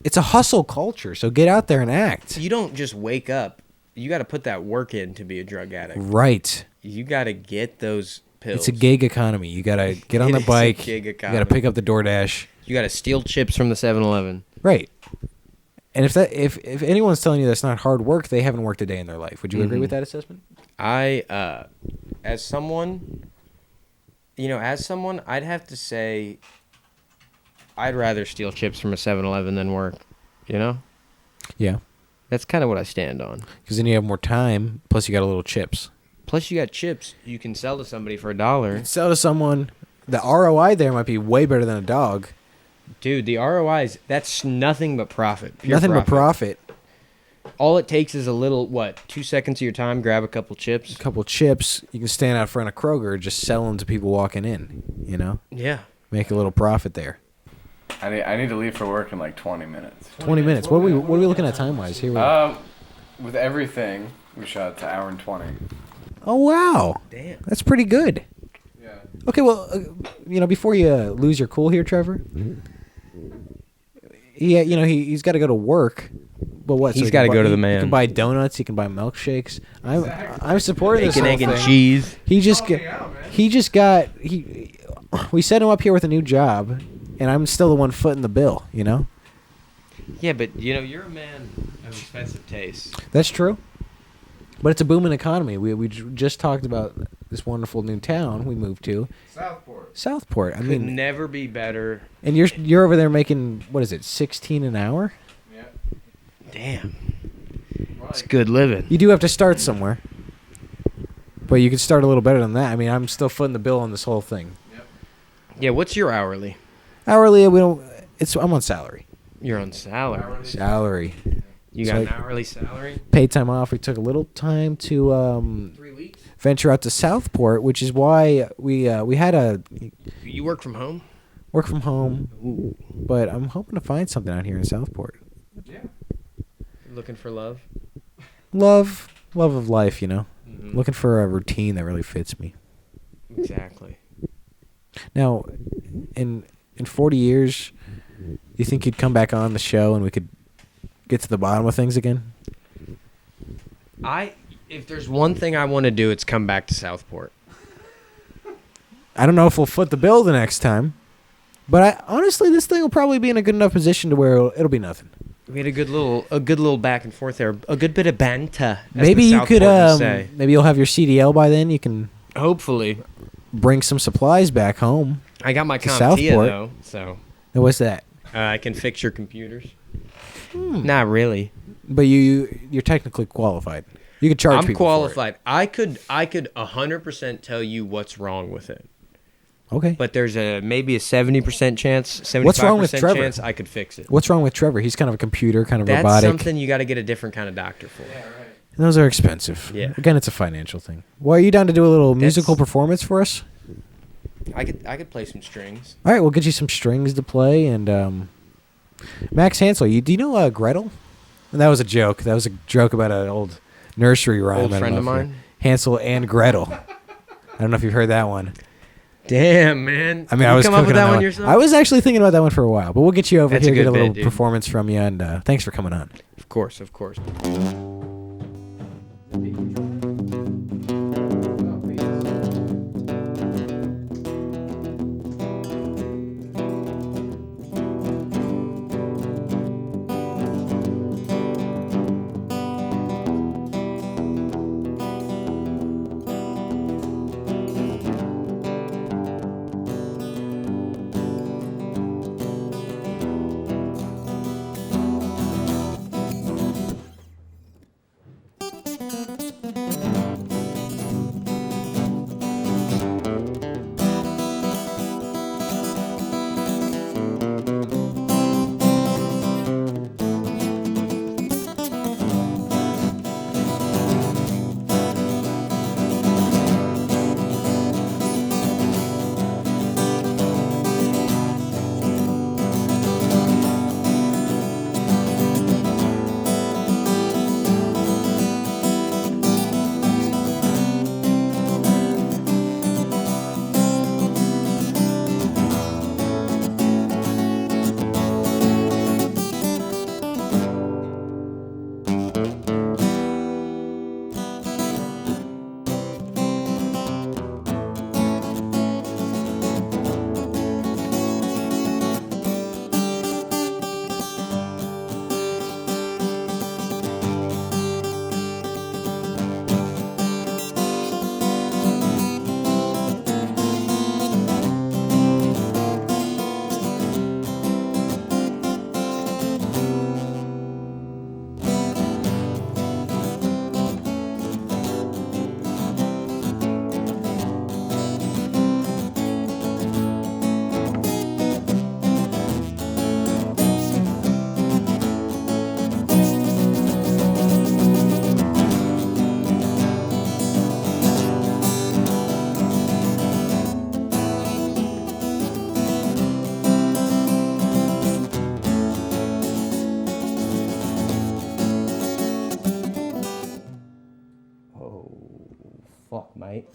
It's a hustle culture, so get out there and act. You don't just wake up. You got to put that work in to be a drug addict. Right. You got to get those pills. It's a gig economy. You gotta get on It the is a bike. gig You economy. gotta pick up the DoorDash. You got to steal chips from the 7-Eleven. Right. And if anyone's telling you that's not hard work, they haven't worked a day in their life. Would you agree with that assessment? As someone, I'd have to say I'd rather steal chips from a 7-Eleven than work, Yeah. That's kind of what I stand on. Because then you have more time. Plus, you got a little chips. Plus, you got chips you can sell to somebody for $1. Sell to someone. The ROI there might be way better than a dog. Dude, the ROIs, that's nothing but profit. Pure Nothing but profit. All it takes is a little, 2 seconds of your time, grab a couple chips. A couple chips. You can stand out front of Kroger, just sell them to people walking in. Yeah. Make a little profit there. I need to leave for work in like 20 minutes. 20 minutes. What are we looking at time wise? Here we go. With everything, we shot to hour and 20. Oh wow. Damn. That's pretty good. Yeah. Okay, well, before you lose your cool here, Trevor. Yeah, he's got to go to work. But what? He's he gotta can go buy- to the He man. can buy donuts. He can buy milkshakes. I'm supporting this Bacon, whole egg, and thing. cheese. We set him up here with a new job, and I'm still the one footing the bill. Yeah, but, you're a man of expensive taste. That's true. But it's a booming economy. We just talked about this wonderful new town we moved to, Southport. I Could mean, never be better. and you're over there making, what is it, 16 an hour? Yeah. Damn. It's good living. You do have to start somewhere. But you could start a little better than that. I mean, I'm still footing the bill on this whole thing. Yeah, what's your hourly? Hourly, I'm on salary. You're on salary. Salary. You So got an I- hourly salary? Paid time off. We took a little time to 3 weeks. venture out to Southport, which is why we had a You work from home? work from home. But I'm hoping to find something out here in Southport. Yeah. Looking for love? Love of life, Mhm. Looking for a routine that really fits me. Exactly. Now, in 40 years, you think you'd come back on the show and we could get to the bottom of things again? If there's one thing I want to do, it's come back to Southport. I don't know if we'll foot the bill the next time, but honestly, this thing will probably be in a good enough position to where it'll be nothing. We had a good little back and forth there, a good bit of banter. as Maybe the you could, Southporters say. maybe you'll have your CDL by then. You can Hopefully, bring some supplies back home. I got my To CompTIA Southport. though, so Now, what's that? I can fix your computers. Not really. But you're technically qualified. You could charge I'm people qualified. I could 100% tell you what's wrong with it. for it. Okay. But there's maybe a 70% chance, 75% What's wrong with Trevor? chance I could fix it. What's wrong with Trevor? He's kind of a computer, kind of That's robotic. something you got to get a different kind of doctor for. And those are expensive. Yeah. Again, it's a financial thing. Well, are you down to do a little musical performance for us? I could play some strings. All right, we'll get you some strings to play. And Max Hansell, do you know Gretel? And that was a joke. That was a joke about an old nursery rhyme. Old I don't friend know of if you- mine. Hansel and Gretel. I don't know if you've heard that one. Damn, man. I mean, You I was come up cooking with that on one yourself? I was actually thinking about that one for a while, but we'll get you over That's a here, get good a little bit, dude. performance from you, and thanks for coming on. Of course, of course. Fuck, mate.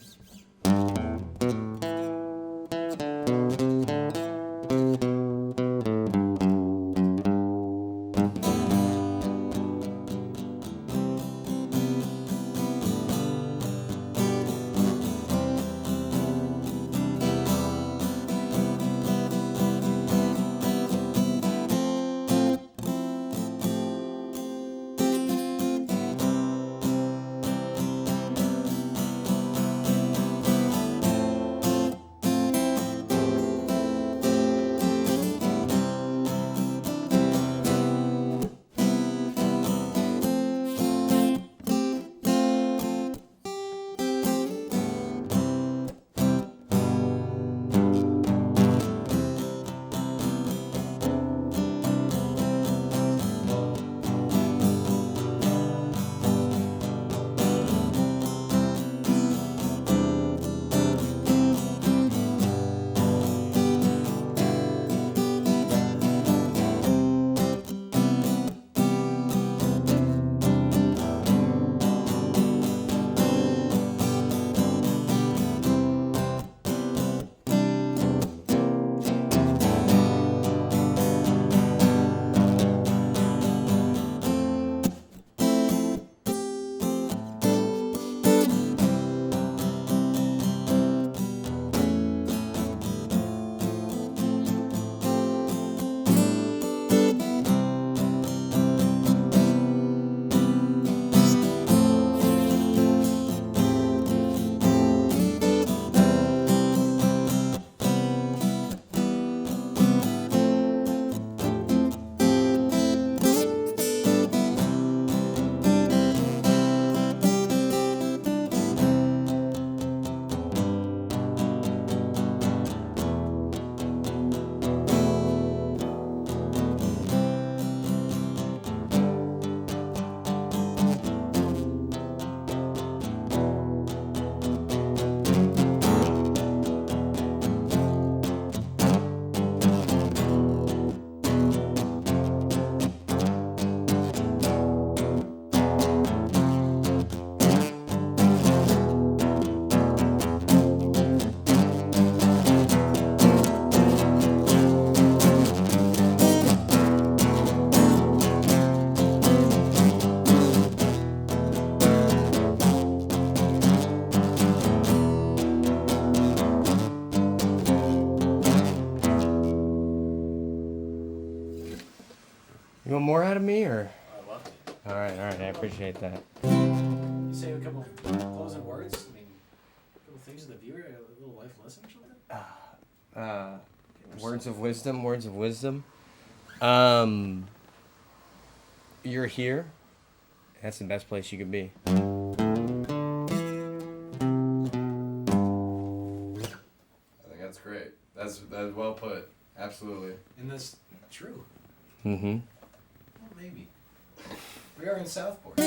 You want more out of me, or? I love it. All right, I appreciate that. You say a couple closing words? I mean, a couple things to the viewer, a little life lesson or something? Words of wisdom. You're here. That's the best place you could be. I think that's great. That's well put. Absolutely. And that's true. Mm-hmm. Well, maybe. We are in Southport.